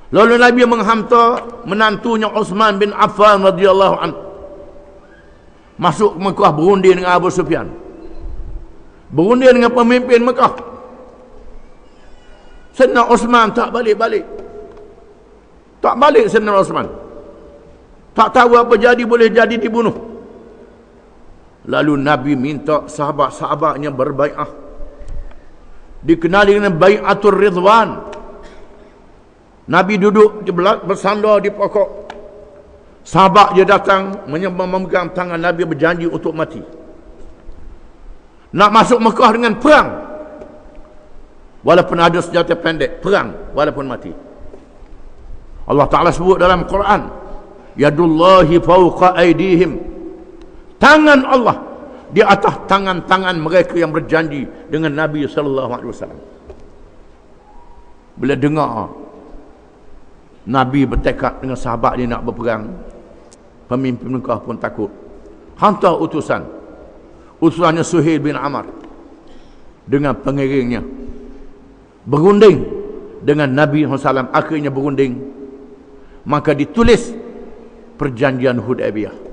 Lalu Nabi menghantar menantunya Uthman bin Affan radhiyallahu anhu masuk ke Mekah berundi dengan Abu Sufyan. berunding dengan pemimpin Mekah. Sayyidina Osman tak balik-balik. Tak balik Sayyidina Osman. Tak tahu apa jadi, boleh jadi dibunuh. Lalu Nabi minta sahabat-sahabatnya berbai'ah. Dikenali dengan Bai'atul Ridwan. Nabi duduk bersandar di pokok. Sahabat dia datang memegang tangan Nabi, berjanji untuk mati. Nak masuk Mekah dengan perang. Walaupun ada senjata pendek, perang walaupun mati. Allah Ta'ala sebut dalam Quran, yadullahi fawqa aydihim. Tangan Allah di atas tangan-tangan mereka yang berjanji dengan Nabi sallallahu alaihi wasallam. Bila dengar Nabi bertekad dengan sahabat dia nak berperang, pemimpin Mekah pun takut. Hantar utusannya Suhail bin Amr dengan pengiringnya berunding dengan Nabi SAW. Akhirnya berunding, maka ditulis perjanjian Hudaybiyah.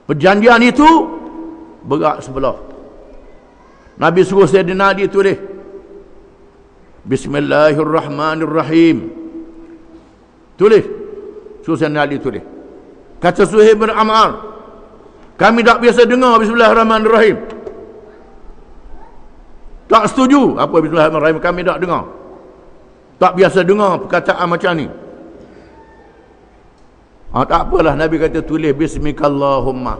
Perjanjian itu berat sebelah. Nabi suruh Sayyidina Ali tulis Bismillahirrahmanirrahim. Tulis. Suruh Sayyidina Ali tulis. Kata Suhail bin Amr, kami tak biasa dengar Bismillahirrahmanirrahim. Tak setuju apa Bismillahirrahmanirrahim, kami tak dengar. Tak biasa dengar perkataan macam ni. Tak apalah, Nabi kata tulis Bismikallahumma.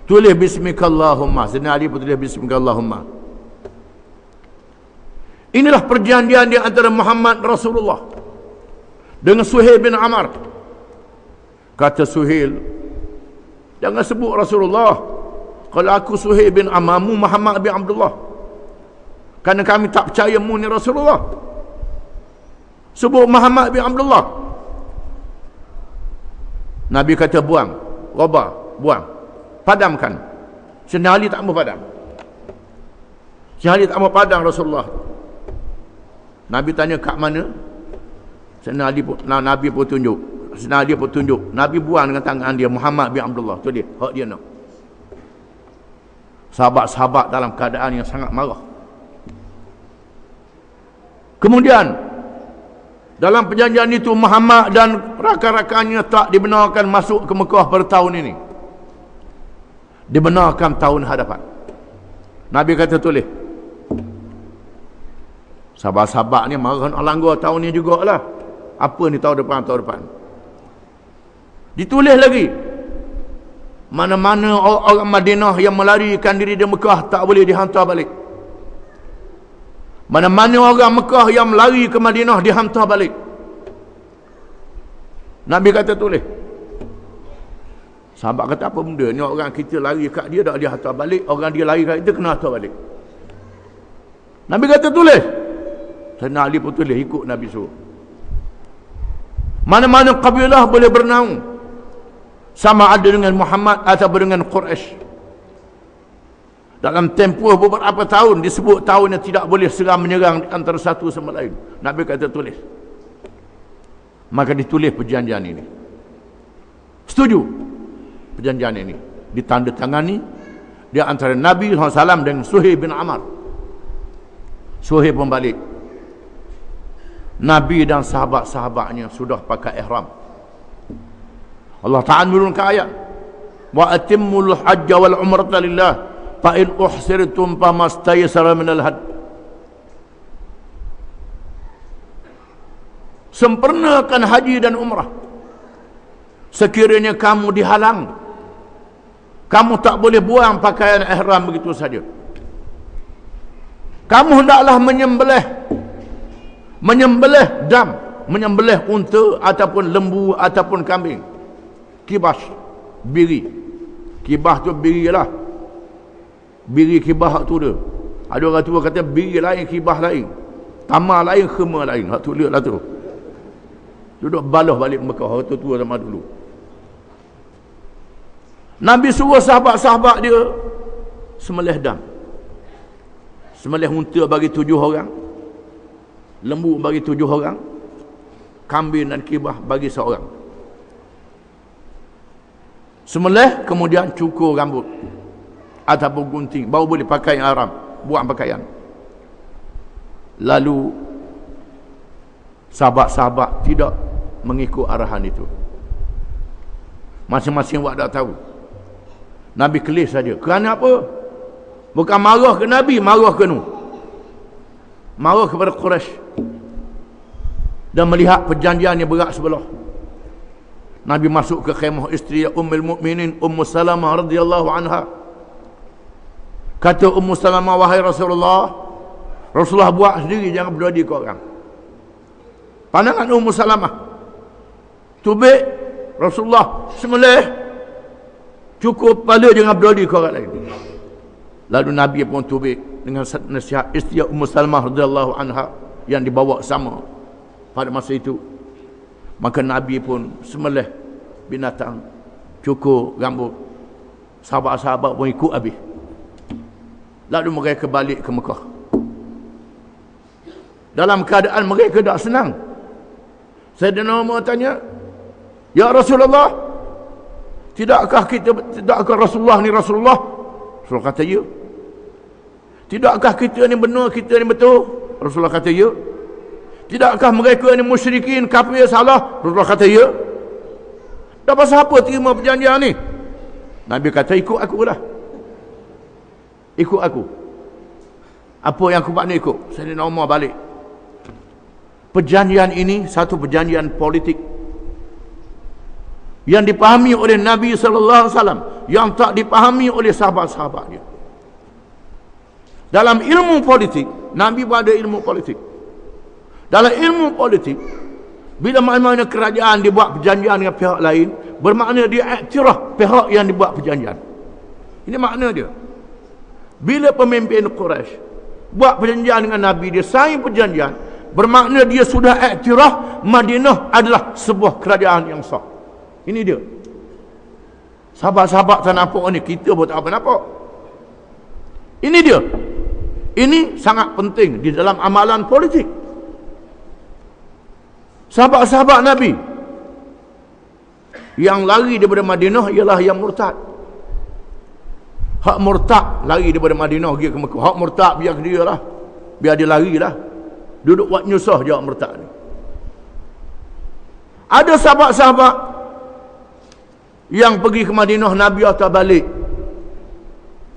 Tulis Bismikallahumma. Sayyidina Ali pun tulis Bismikallahumma. Inilah perjanjian di antara Muhammad Rasulullah dengan Suhail bin Amr. Kata Suhail, jangan sebut Rasulullah. Kalau aku Suhail bin Amr, mu Muhammad bin Abdullah. Kerana kami tak percaya mu ni Rasulullah. Sebut Muhammad bin Abdullah. Nabi kata buang, robah, buang, padamkan. Sayyidina Ali tak mau padam. Sayyidina Ali tak mau padam Rasulullah. Nabi tanya kat mana? Sayyidina Ali pun, Nabi pun tunjuk. Sayyidina Ali pun tunjuk. Nabi buang dengan tangan dia Muhammad bin Abdullah. Tu dia, hak dia nak. Sahabat-sahabat dalam keadaan yang sangat marah. Kemudian dalam perjanjian itu Muhammad dan rakan-rakannya tak dibenarkan masuk ke Mekah pada tahun ini. Dibenarkan tahun hadapan. Nabi kata tulis. Sahabat-sahabat ni marah langgar tahun ni jugalah. Apa ni tahun depan. Ditulis lagi. Mana-mana orang Madinah yang melarikan diri dari Mekah tak boleh dihantar balik. Mana-mana orang Mekah yang melari ke Madinah dihantar balik. Nabi kata tulis. Sahabat kata apa benda ni, orang kita lari kat dia tak dia hantar balik, orang dia lari kat kita kena hantar balik. Nabi kata tulis. Sayyidina Ali pun tulis, ikut Nabi suruh. Mana-mana kabilah boleh bernaung, sama ada dengan Muhammad atau dengan Quraisy. Dalam tempoh beberapa tahun disebut tahun yang tidak boleh serang menyerang antara satu sama lain. Nabi kata tulis. Maka ditulis perjanjian ini. Setuju perjanjian ini. Ditandatangani di antara Nabi SAW dengan Suhail bin Amr. Suhail pun balik. Nabi dan sahabat-sahabatnya sudah pakai ihram. Allah Ta'ala menurunkan ayat, wa atimmul hajja wal umrata lillah fa in uhsirtum famastaysara minal had. Sempurnakan haji dan umrah. Sekiranya kamu dihalang, kamu tak boleh buang pakaian ihram begitu saja. Kamu hendaklah menyembelih dam, menyembelih unta ataupun lembu ataupun kambing. Kibas, biri. Kibas tu biri lah. Biri kibas tu dia. Ada orang tua kata biri lain, kibas lain. Tamar lain, khema lain. Hak tu lihat lah tu. Duduk balah balik Mekah. Orang tua sama dulu. Nabi suruh sahabat-sahabat dia sembelih dam. Sembelih unta bagi 7 orang. Lembu bagi 7 orang. Kambing dan kibas bagi seorang. Sembelih kemudian cukur rambut. ataupun gunting, baru boleh pakai yang haram, buang pakaian. Lalu sahabat-sahabat tidak mengikut arahan itu. Masing-masing buat dah tahu. Nabi kelis saja. Kerana apa? Bukan marah ke Nabi, marah ke Nuh. Marah kepada Quraisy. Dan melihat perjanjian yang berat sebelah. Nabi masuk ke khemah isteri Ummul Mukminin Ummu Salamah radhiyallahu anha. Kata Ummu Salamah, wahai Rasulullah, Rasulullah buat sendiri, jangan berdoa ke orang. Pandangan Ummu Salamah, tubik Rasulullah sembelih, cukup kepala, jangan berdoa ke orang lain. Lalu Nabi pun tubik dengan nasihat isteri Ummu Salamah radhiyallahu anha yang dibawa sama pada masa itu. Maka Nabi pun sembelih binatang, cukur rambut. Sahabat-sahabat pun ikut habis. Lalu mereka balik ke Mekah. Dalam keadaan mereka tak senang. Sayyidina Umar tanya, ya Rasulullah, tidakkah Rasulullah ni Rasulullah? Rasulullah kata ya. Tidakkah kita ni benar, kita ni betul? Rasulullah kata ya. Tidakkah mereka ni musyrikin, kafir, salah? Rasulullah kata ya. Dah pasal apa terima perjanjian ni? Nabi kata, ikut aku lah. Ikut aku. Apa yang aku makna ikut? Sayyidina Umar balik. Perjanjian ini satu perjanjian politik yang dipahami oleh Nabi SAW, yang tak dipahami oleh sahabat-sahabat dia. Dalam ilmu politik, Nabi pun ada ilmu politik. Dalam ilmu politik, bila mana kerajaan dibuat perjanjian dengan pihak lain, bermakna dia iktiraf pihak yang dibuat perjanjian. Ini makna dia. Bila pemimpin Quraisy buat perjanjian dengan Nabi, dia sign perjanjian, bermakna dia sudah iktiraf Madinah adalah sebuah kerajaan yang sah. Ini dia. Sahabat-sahabat tak nampak ni, kita pun tak apa nampak. Ini dia. Ini sangat penting di dalam amalan politik. Sahabat-sahabat Nabi yang lari daripada Madinah ialah yang murtad. Hak murtad lari daripada Madinah pergi ke Mekah. Hak murtad biar dia lah, biar dia lari lah, duduk buat nyusah je hak murtad ni. Ada sahabat-sahabat yang pergi ke Madinah, Nabi atau balik,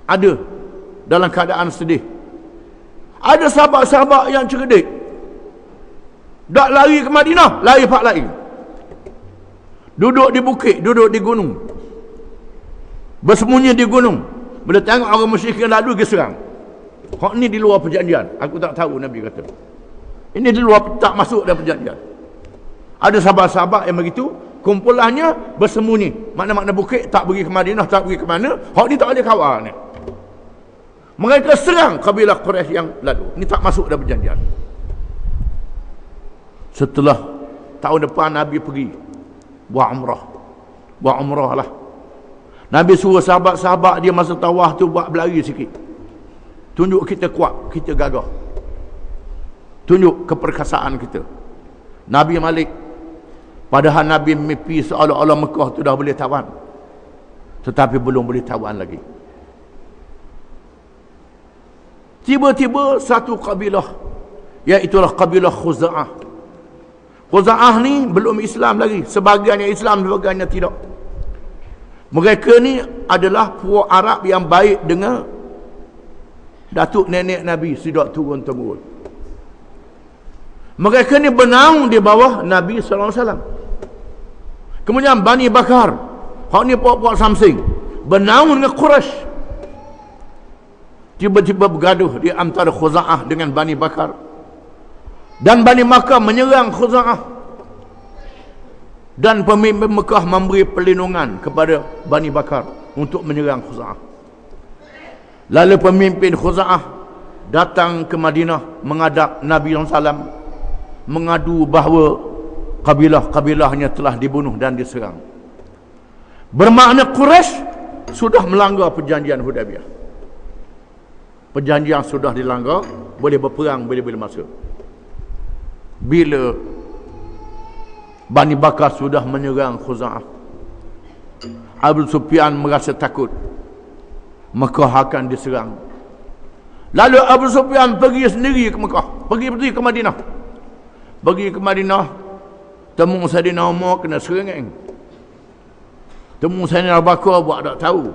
ada dalam keadaan sedih. Ada sahabat-sahabat yang cerdik, tak lari ke Madinah, lari pak lain, duduk di bukit, duduk di gunung, bersembunyi di gunung. Bila tengok orang musyrikin lalu, dia serang. Hak ni di luar perjanjian, aku tak tahu, Nabi kata ini di luar, tak masuk dalam perjanjian. Ada sahabat-sahabat yang begitu, kumpulannya bersembunyi, mana-mana bukit, tak pergi ke Madinah, tak pergi ke mana. Hak ni tak ada kawan ni. Mereka serang kabilah Quraisy yang lalu. Ini tak masuk dalam perjanjian. Setelah tahun depan Nabi pergi buat umrah. Buat umrah lah. Nabi suruh sahabat-sahabat dia masa tawaf tu buat berlari sikit. Tunjuk kita kuat, kita gagah. Tunjuk keperkasaan kita. Nabi Malik, padahal Nabi mimpi seolah-olah Mekah tu dah boleh tawan, tetapi belum boleh tawan lagi. Tiba-tiba satu kabilah, iaitulah kabilah Khuza'ah. Khuza'ah ni belum Islam lagi. Sebahagiannya Islam, sebahagiannya tidak. Mereka ni adalah puak Arab yang baik dengan datuk nenek Nabi, tidak turun-temurun. Mereka ni bernaung di bawah Nabi SAW. Kemudian Bani Bakar, hak ni puak-puak Samsing, bernaung dengan Quraisy. Tiba-tiba bergaduh di antara Khuza'ah dengan Bani Bakar. Dan Bani Makkah menyerang Khuza'ah. Dan pemimpin Mekah memberi perlindungan kepada Bani Bakar untuk menyerang Khuza'ah. Lalu pemimpin Khuza'ah datang ke Madinah menghadap Nabi SAW, mengadu bahawa kabilah-kabilahnya telah dibunuh dan diserang. Bermakna Quraisy sudah melanggar perjanjian Hudaybiyah. Perjanjian sudah dilanggar, boleh berperang bila-bila masa. Bila Bani Bakar sudah menyerang Khuza'ah, Abu Sufyan merasa takut. Mekah akan diserang. Lalu Abu Sufyan pergi sendiri ke Mekah, pergi ke Madinah. Pergi ke Madinah, temu Saidina Umar kena serang. Temu Saidina Abu Bakar buat tak tahu.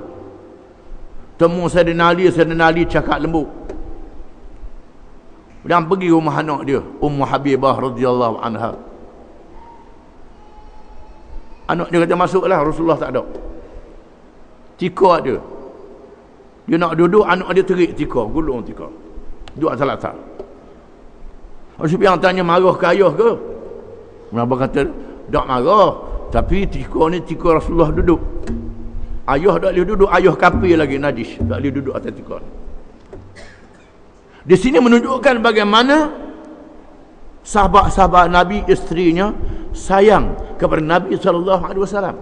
Temu Saidina Ali cakap lembut. Dan pergi rumah anak dia, Ummu Habibah radhiyallahu anha. Anak dia kata masuklah, Rasulullah tak ada. Tika dia. Dia nak duduk, anak dia terik tika, gulung tika. Duduk atas latar. Abu Sufyan tanya, marah ke ayah ke? Kenapa kata, tak marah. Tapi tika ni tika Rasulullah duduk. Ayah tak boleh duduk, ayah kafir lagi, najis. Tak boleh duduk atas tika ni. Di sini menunjukkan bagaimana sahabat-sahabat Nabi, isterinya sayang kepada Nabi SAW.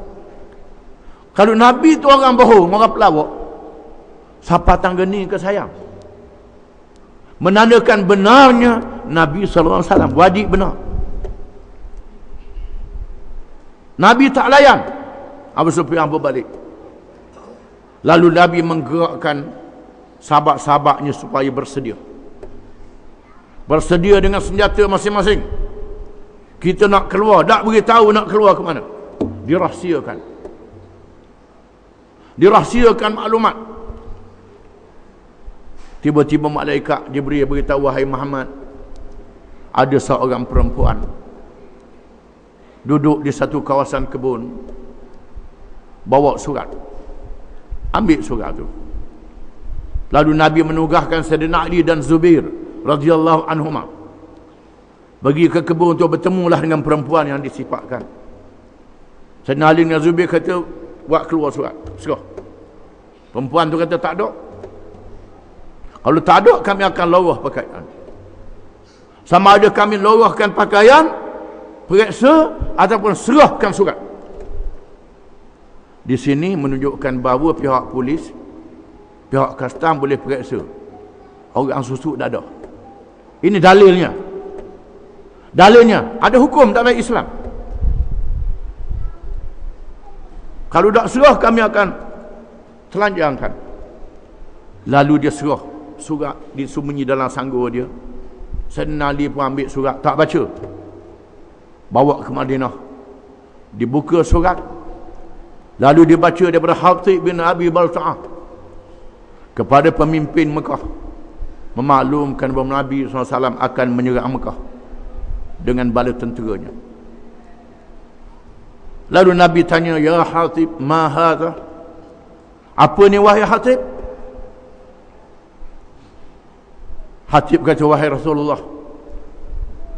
Kalau Nabi tu orang bohong, orang pelawak, siapa tanggani ke sayang? Menandakan benarnya Nabi SAW, wajib benar. Nabi tak layan, Abu Sufyan berbalik. Lalu Nabi menggerakkan sahabat-sahabatnya supaya bersedia. Bersedia dengan senjata masing-masing. Kita nak keluar, tak beritahu nak keluar ke mana. Dirahsiakan. Dirahsiakan maklumat. Tiba-tiba malaikat Jibril beritahu, wahai Muhammad, ada seorang perempuan duduk di satu kawasan kebun, bawa surat. Ambil surat tu. Lalu Nabi menugaskan Saidina Ali dan Zubair radhiyallahu anhuma pergi ke kebun untuk bertemulah dengan perempuan yang disifatkan. Saidina Ali dan Zubair kata, buat keluar surat, serah. Perempuan tu kata, tak ada. Kalau tak ada, kami akan lorah pakaian. Sama ada kami lorahkan pakaian, periksa, ataupun serahkan surat. Di sini menunjukkan bahawa pihak polis, pihak kastam boleh periksa orang susuk tak ada. Ini dalilnya. Dalilnya, ada hukum dalam Islam. Kalau tak serah, kami akan telanjangkan. Lalu dia serah surat, disembunyi dalam sanggur dia. Saidina Ali pun ambil surat, tak baca, bawa ke Madinah. Dibuka surat, lalu dibaca daripada Hatib bin Abi Balta'ah kepada pemimpin Mekah, memaklumkan bahawa Nabi SAW akan menyerang Mekah dengan bala tenteranya. Lalu Nabi tanya, ya Hatib, ma hadha? Apa ni wahai Hatib? Hatib kata, wahai Rasulullah,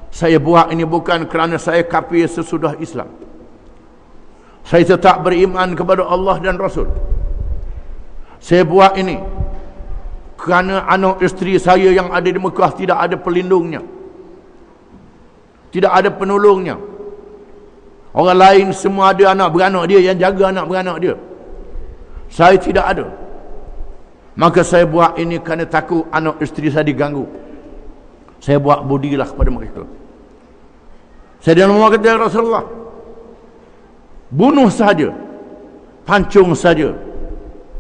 saya buat ini bukan kerana saya kafir sesudah Islam. Saya tetap beriman kepada Allah dan Rasul. Saya buat ini kerana anak isteri saya yang ada di Mekah tidak ada pelindungnya, tidak ada penolongnya. Orang lain semua ada anak beranak dia yang jaga anak beranak dia. Saya tidak ada. Maka saya buat ini kerana takut anak isteri saya diganggu. Saya buat budilah kepada mereka. Saya dan Umar kata, Rasulullah, bunuh saja, pancung saja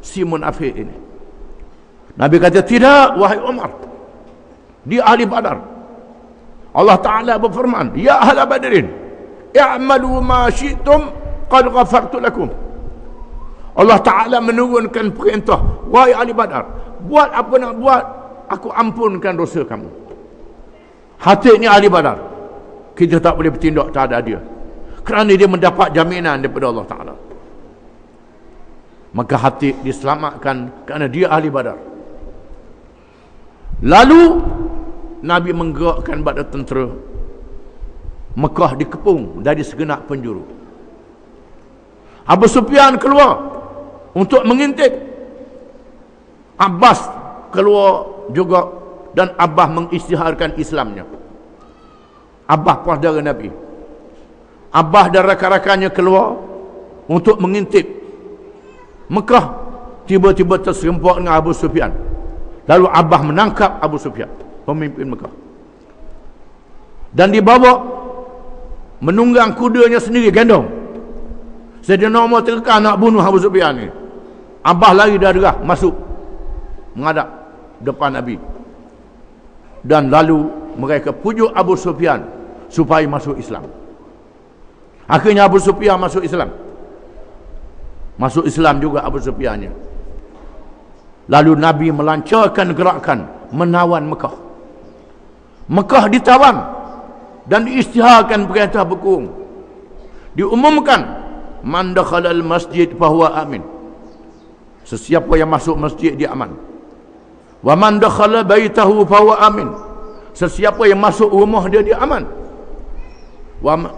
si munafik ini. Nabi kata, tidak wahai Umar, dia ahli Badar. Allah Ta'ala berfirman, ya ahla Badrin, i'malu ma syi'tum qad ghafartu lakum. Allah Ta'ala menurunkan perintah, wahai ahli Badar, buat apa nak buat, aku ampunkan dosa kamu. Hatib ni ahli Badar, kita tak boleh bertindak terhadap dia kerana dia mendapat jaminan daripada Allah Ta'ala. Maka Hatib diselamatkan kerana dia ahli Badar. Lalu Nabi menggerakkan badan tentera. Mekah dikepung dari segenap penjuru. Abu Sufyan keluar untuk mengintip. Abbas keluar juga, dan Abbas mengisytiharkan Islamnya. Abbas saudara Nabi. Abbas dan rakan-rakannya keluar untuk mengintip Mekah. Tiba-tiba terserempak dengan Abu Sufyan. Lalu Abbas menangkap Abu Sufyan, pemimpin Mekah, dan dibawa menunggang kudanya sendiri, gendong. Saidina Umar terkekang nak bunuh Abu Sufyan ni. Abbas lari dari derah masuk menghadap depan Nabi. Dan lalu mereka pujuk Abu Sufyan supaya masuk Islam. Akhirnya Abu Sufyan masuk Islam. Masuk Islam juga Abu Sufyannya. Lalu Nabi melancarkan gerakan menawan Mekah. Mekah ditawan dan diisytiharkan perintah berkurung. Diumumkan, man dakhalal masjid fahuwa amin. Sesiapa yang masuk masjid dia aman. Wa man dakhala baitahu fahuwa amin. Sesiapa yang masuk rumah dia dia aman.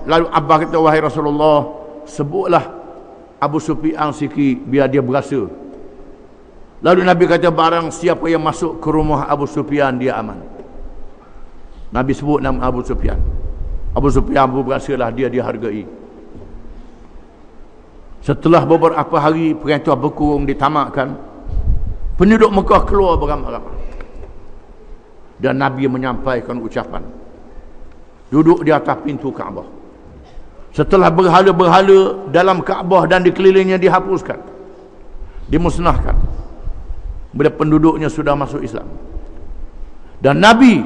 Lalu Abbas kata, wahai Rasulullah, sebutlah Abu Sufyan sikit biar dia berasa. Lalu Nabi kata, barang siapa yang masuk ke rumah Abu Sufyan dia aman. Nabi sebut nama Abu Sufyan. Abu Sufyan berasalah dia dihargai. Setelah beberapa hari perintah berkurung ditamatkan, penduduk Mekah keluar beramai-ramai. Dan Nabi menyampaikan ucapan. Duduk di atas pintu Kaabah. Setelah berhala-berhala dalam Kaabah dan dikelilingnya dihapuskan, dimusnahkan, bila penduduknya sudah masuk Islam. Dan Nabi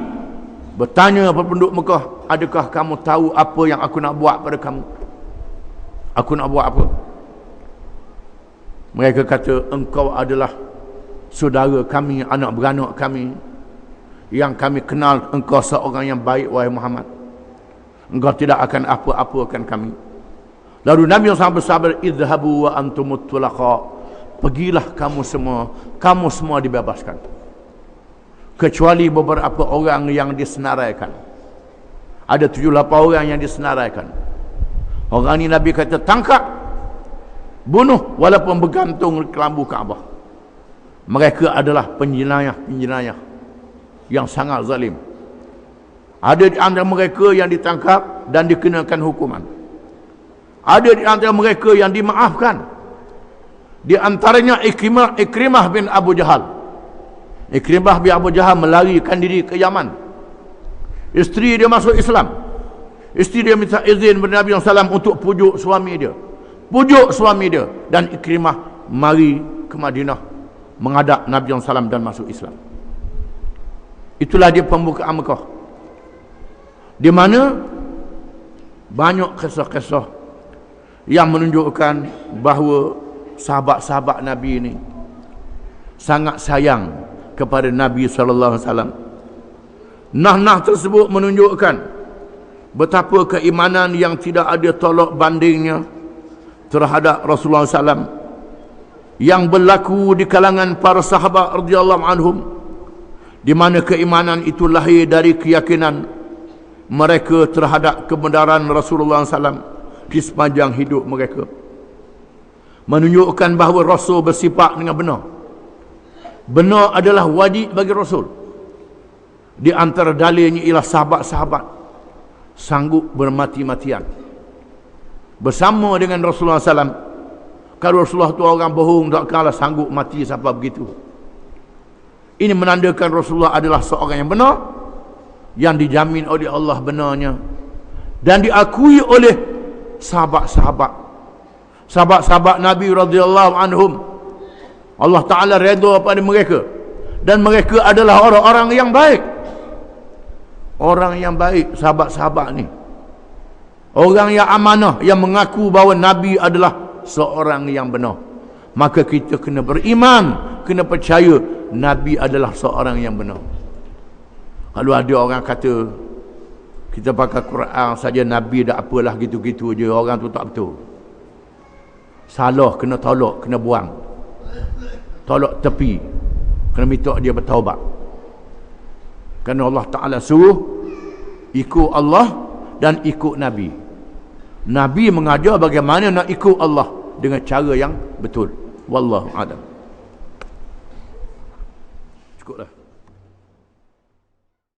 bertanya kepada penduduk Mekah, adakah kamu tahu apa yang aku nak buat pada kamu? Aku nak buat apa? Mereka kata, engkau adalah saudara kami, anak beranak kami, yang kami kenal engkau seorang yang baik, wahai Muhammad. Engkau tidak akan apa-apakan kami. Lalu Nabi SAW bersabda, idhabu wa antumut tulaqa. Pergilah kamu semua dibebaskan. Kecuali beberapa orang yang disenaraikan. Ada 7-8 orang yang disenaraikan. Orang ini Nabi kata, tangkap, bunuh walaupun bergantung kelambu Kaabah. Mereka adalah penjenayah-penjenayah yang sangat zalim. Ada di antara mereka yang ditangkap dan dikenakan hukuman. Ada di antara mereka yang dimaafkan. Di antaranya Ikrimah bin Abu Jahal. Ikrimah bin Abu Jahal melarikan diri ke Yaman. Isteri dia masuk Islam. Isteri dia minta izin kepada Nabi SAW untuk pujuk suami dia. Pujuk suami dia. Dan Ikrimah mari ke Madinah menghadap Nabi SAW dan masuk Islam. Itulah dia pembukaan Mekah. Di mana banyak kisah-kisah yang menunjukkan bahawa sahabat-sahabat Nabi ini sangat sayang kepada Nabi SAW. Nah tersebut menunjukkan betapa keimanan yang tidak ada tolak bandingnya terhadap Rasulullah SAW yang berlaku di kalangan para sahabat radhiyallahu anhum, di mana keimanan itu lahir dari keyakinan mereka terhadap kebenaran Rasulullah SAW di sepanjang hidup mereka. Menunjukkan bahawa Rasul bersifat dengan benar. Benar adalah wajib bagi Rasul. Di antara dalilnya ialah sahabat-sahabat sanggup bermati-matian bersama dengan Rasulullah SAW. Kalau Rasulullah tu orang bohong, tak kalah sanggup mati sampai begitu. Ini menandakan Rasulullah adalah seorang yang benar, yang dijamin oleh Allah benarnya, dan diakui oleh sahabat-sahabat Nabi radhiyallahu anhum. Allah Ta'ala redha pada mereka, dan mereka adalah orang-orang yang baik. Orang yang baik, sahabat-sahabat ni, orang yang amanah, yang mengaku bahawa Nabi adalah seorang yang benar. Maka kita kena beriman, kena percaya Nabi adalah seorang yang benar. Kalau ada orang kata kita pakai Quran saja, Nabi dah apalah gitu-gitu je, orang tu tak betul. Salah, kena tolak, kena buang. Tolak tepi, kena minta dia bertaubat. Kerana Allah Ta'ala suruh ikut Allah dan ikut Nabi. Nabi mengajar bagaimana nak ikut Allah dengan cara yang betul. Wallahu a'lam. Cukuplah.